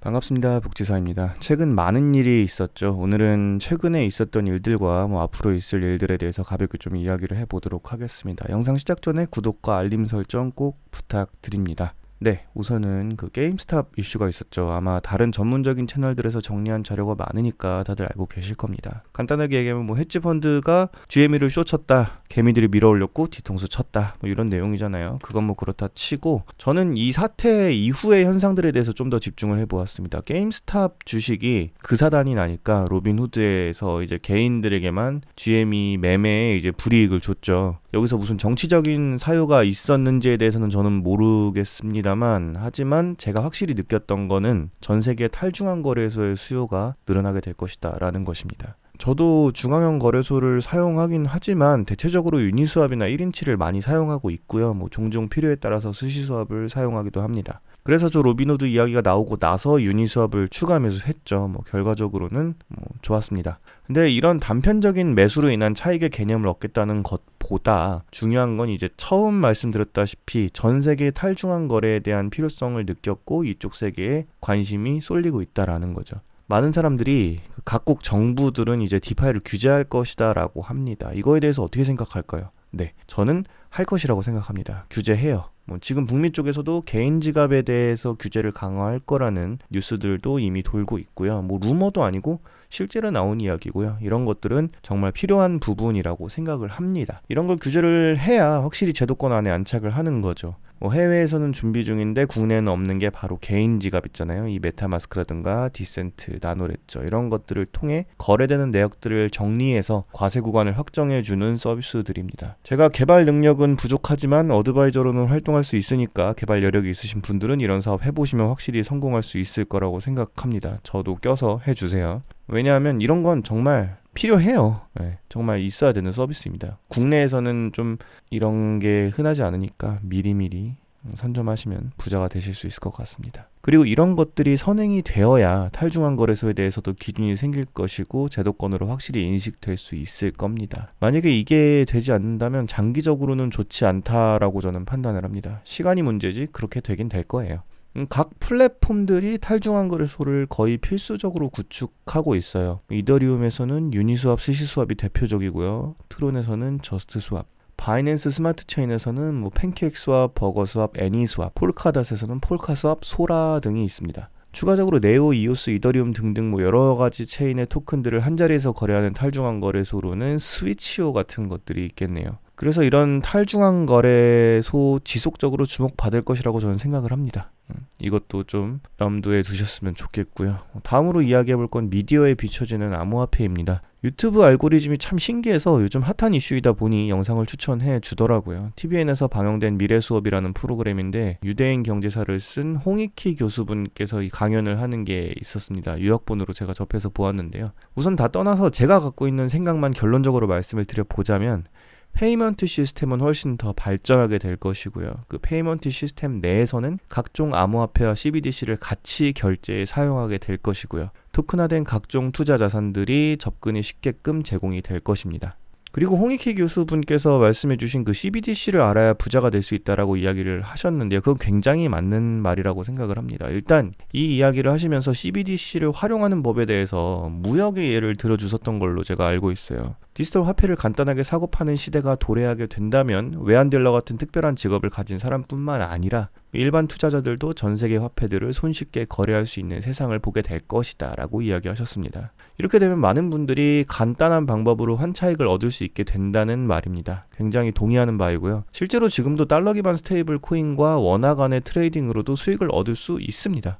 반갑습니다. 복지사입니다. 최근 많은 일이 있었죠. 오늘은 최근에 있었던 일들과 앞으로 있을 일들에 대해서 가볍게 좀 이야기를 해보도록 하겠습니다. 영상 시작 전에 구독과 알림 설정 꼭 부탁드립니다. 네, 우선은 그 게임스탑 이슈가 있었죠. 아마 다른 전문적인 채널들에서 정리한 자료가 많으니까 다들 알고 계실 겁니다. 간단하게 얘기하면 헤지펀드가 GME를 쇼쳤다, 개미들이 밀어올렸고 뒤통수 쳤다, 이런 내용이잖아요. 그건 그렇다 치고 저는 이 사태 이후의 현상들에 대해서 좀 더 집중을 해보았습니다. 게임스탑 주식이 그 사단이 나니까 로빈후드에서 이제 개인들에게만 GME 매매에 이제 불이익을 줬죠. 여기서 무슨 정치적인 사유가 있었는지에 대해서는 저는 모르겠습니다만, 하지만 제가 확실히 느꼈던 거는 전 세계 탈중앙 거래소의 수요가 늘어나게 될 것이다 라는 것입니다. 저도 중앙형 거래소를 사용하긴 하지만 대체적으로 유니스왑이나 1인치를 많이 사용하고 있고요. 종종 필요에 따라서 스시스왑을 사용하기도 합니다. 그래서 저 로빈후드 이야기가 나오고 나서 유니스왑을 추가 매수했죠. 결과적으로는 좋았습니다. 근데 이런 단편적인 매수로 인한 차익의 개념을 얻겠다는 것보다 중요한 건 이제 처음 말씀드렸다시피 전 세계 탈중앙 거래에 대한 필요성을 느꼈고 이쪽 세계에 관심이 쏠리고 있다라는 거죠. 많은 사람들이 각국 정부들은 이제 디파이를 규제할 것이다 라고 합니다. 이거에 대해서 어떻게 생각할까요? 네, 저는 할 것이라고 생각합니다. 규제해요. 지금 북미 쪽에서도 개인 지갑에 대해서 규제를 강화할 거라는 뉴스들도 이미 돌고 있고요. 루머도 아니고 실제로 나온 이야기고요. 이런 것들은 정말 필요한 부분이라고 생각을 합니다. 이런 걸 규제를 해야 확실히 제도권 안에 안착을 하는 거죠. 해외에서는 준비 중인데 국내에는 없는 게 바로 개인 지갑 있잖아요. 이 메타마스크라든가 디센트, 나노레저 이런 것들을 통해 거래되는 내역들을 정리해서 과세 구간을 확정해주는 서비스들입니다. 제가 개발 능력은 부족하지만 어드바이저로는 활동할 수 있으니까 개발 여력이 있으신 분들은 이런 사업 해보시면 확실히 성공할 수 있을 거라고 생각합니다. 저도 껴서 해주세요. 왜냐하면 이런 건 정말 필요해요. 네, 정말 있어야 되는 서비스입니다. 국내에서는 좀 이런 게 흔하지 않으니까 미리미리 선점하시면 부자가 되실 수 있을 것 같습니다. 그리고 이런 것들이 선행이 되어야 탈중앙 거래소에 대해서도 기준이 생길 것이고 제도권으로 확실히 인식될 수 있을 겁니다. 만약에 이게 되지 않는다면 장기적으로는 좋지 않다라고 저는 판단을 합니다. 시간이 문제지 그렇게 되긴 될 거예요. 각 플랫폼들이 탈중앙 거래소를 거의 필수적으로 구축하고 있어요. 이더리움에서는 유니스왑, 스시스왑이 대표적이고요. 트론에서는 저스트스왑, 바이낸스 스마트 체인에서는 팬케이크스왑, 버거스왑, 애니스왑, 폴카닷에서는 폴카스왑, 소라 등이 있습니다. 추가적으로 네오, 이오스, 이더리움 등등 여러 가지 체인의 토큰들을 한자리에서 거래하는 탈중앙 거래소로는 스위치오 같은 것들이 있겠네요. 그래서 이런 탈중앙 거래소 지속적으로 주목받을 것이라고 저는 생각을 합니다. 이것도 좀 염두에 두셨으면 좋겠고요. 다음으로 이야기해볼 건 미디어에 비춰지는 암호화폐입니다. 유튜브 알고리즘이 참 신기해서 요즘 핫한 이슈이다 보니 영상을 추천해 주더라고요. TVN에서 방영된 미래수업이라는 프로그램인데 유대인 경제사를 쓴 홍익희 교수분께서 이 강연을 하는 게 있었습니다. 유학본으로 제가 접해서 보았는데요. 우선 다 떠나서 제가 갖고 있는 생각만 결론적으로 말씀을 드려보자면 페이먼트 시스템은 훨씬 더 발전하게 될 것이고요. 그 페이먼트 시스템 내에서는 각종 암호화폐와 CBDC를 같이 결제에 사용하게 될 것이고요. 토큰화된 각종 투자 자산들이 접근이 쉽게끔 제공이 될 것입니다. 그리고 홍익희 교수분께서 말씀해주신 그 CBDC를 알아야 부자가 될 수 있다라고 이야기를 하셨는데요. 그건 굉장히 맞는 말이라고 생각을 합니다. 일단 이 이야기를 하시면서 CBDC를 활용하는 법에 대해서 무역의 예를 들어주셨던 걸로 제가 알고 있어요. 디지털 화폐를 간단하게 사고 파는 시대가 도래하게 된다면 외환딜러 같은 특별한 직업을 가진 사람뿐만 아니라 일반 투자자들도 전 세계 화폐들을 손쉽게 거래할 수 있는 세상을 보게 될 것이다 라고 이야기하셨습니다. 이렇게 되면 많은 분들이 간단한 방법으로 환차익을 얻을 수 있게 된다는 말입니다. 굉장히 동의하는 바이고요. 실제로 지금도 달러 기반 스테이블 코인과 원화 간의 트레이딩으로도 수익을 얻을 수 있습니다.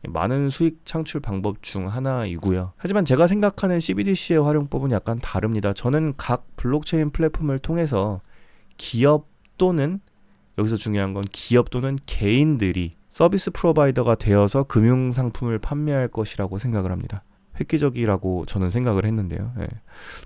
많은 수익 창출 방법 중 하나이고요. 하지만 제가 생각하는 CBDC의 활용법은 약간 다릅니다. 저는 각 블록체인 플랫폼을 통해서 기업 또는 여기서 중요한 건 기업 또는 개인들이 서비스 프로바이더가 되어서 금융상품을 판매할 것이라고 생각을 합니다. 획기적이라고 저는 생각을 했는데요. 네.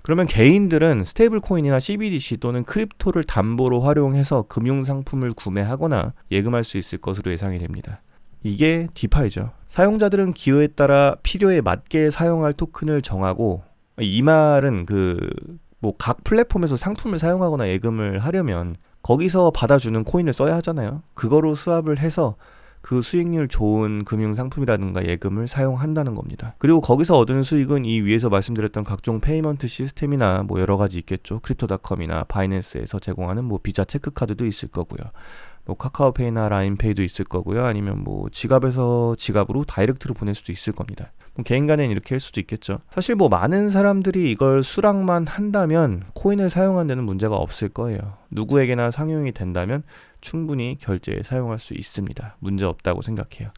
그러면 개인들은 스테이블 코인이나 CBDC 또는 크립토를 담보로 활용해서 금융상품을 구매하거나 예금할 수 있을 것으로 예상이 됩니다. 이게 디파이죠. 사용자들은 기호에 따라 필요에 맞게 사용할 토큰을 정하고, 이 말은 각 플랫폼에서 상품을 사용하거나 예금을 하려면 거기서 받아주는 코인을 써야 하잖아요. 그거로 스왑을 해서 그 수익률 좋은 금융상품이라든가 예금을 사용한다는 겁니다. 그리고 거기서 얻은 수익은 이 위에서 말씀드렸던 각종 페이먼트 시스템이나 뭐 여러 가지 있겠죠. 크립토닷컴이나 바이낸스에서 제공하는 뭐 비자 체크카드도 있을 거고요. 뭐 카카오페이나 라인페이도 있을 거고요. 아니면 뭐 지갑에서 지갑으로 다이렉트로 보낼 수도 있을 겁니다. 뭐 개인 간에는 이렇게 할 수도 있겠죠. 사실 뭐 많은 사람들이 이걸 수락만 한다면 코인을 사용하는 데는 문제가 없을 거예요. 누구에게나 상용이 된다면 충분히 결제에 사용할 수 있습니다. 문제 없다고 생각해요.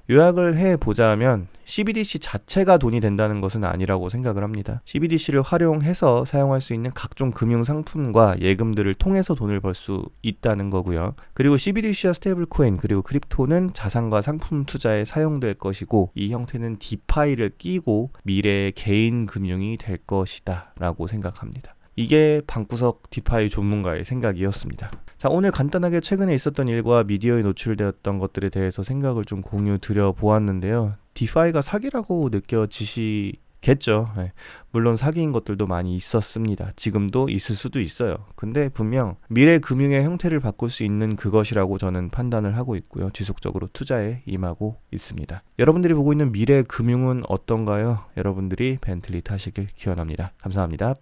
요약을 해보자면 CBDC 자체가 돈이 된다는 것은 아니라고 생각을 합니다. CBDC를 활용해서 사용할 수 있는 각종 금융상품과 예금들을 통해서 돈을 벌 수 있다는 거고요. 그리고 CBDC와 스테이블코인 그리고 크립토는 자산과 상품 투자에 사용될 것이고 이 형태는 디파이를 끼고 미래의 개인 금융이 될 것이다 라고 생각합니다. 이게 방구석 디파이 전문가의 생각이었습니다. 자, 오늘 간단하게 최근에 있었던 일과 미디어에 노출되었던 것들에 대해서 생각을 좀 공유 드려 보았는데요. 디파이가 사기라고 느껴지시겠죠. 네. 물론 사기인 것들도 많이 있었습니다. 지금도 있을 수도 있어요. 근데 분명 미래 금융의 형태를 바꿀 수 있는 그것이라고 저는 판단을 하고 있고요. 지속적으로 투자에 임하고 있습니다. 여러분들이 보고 있는 미래 금융은 어떤가요? 여러분들이 벤틀리 타시길 기원합니다. 감사합니다.